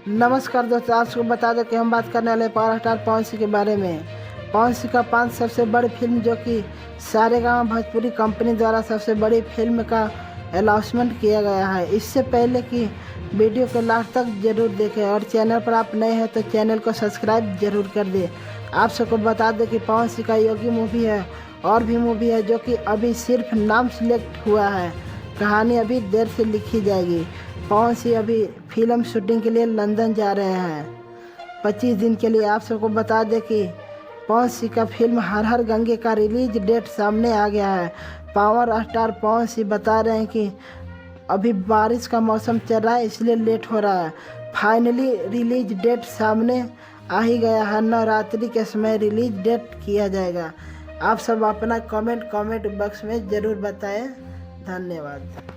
नमस्कार दोस्तों, आज को बता दें कि हम बात करने वाले पावर स्टार पवन सिंह के बारे में। पवन सिंह का 5 सबसे बड़ी फिल्म जो कि सारेगामा भोजपुरी कंपनी द्वारा सबसे बड़ी फिल्म का अनाउंसमेंट किया गया है। इससे पहले कि वीडियो को लास्ट तक जरूर देखें और चैनल पर आप नए हैं तो चैनल को सब्सक्राइब जरूर कर दें। आप सबको बता दें कि पवन सिंह का योगी मूवी है और भी मूवी है जो कि अभी सिर्फ नाम सिलेक्ट हुआ है, कहानी अभी देर से लिखी जाएगी। पवन सिंह अभी फिल्म शूटिंग के लिए लंदन जा रहे हैं 25 दिन के लिए। आप सबको बता दें कि पवन सिंह का फिल्म हर हर गंगे का रिलीज डेट सामने आ गया है। पावर स्टार पवन सिंह बता रहे हैं कि अभी बारिश का मौसम चल रहा है इसलिए लेट हो रहा है। फाइनली रिलीज डेट सामने आ ही गया है, नवरात्रि के समय रिलीज डेट किया जाएगा। आप सब अपना कमेंट बॉक्स में ज़रूर बताएं। धन्यवाद।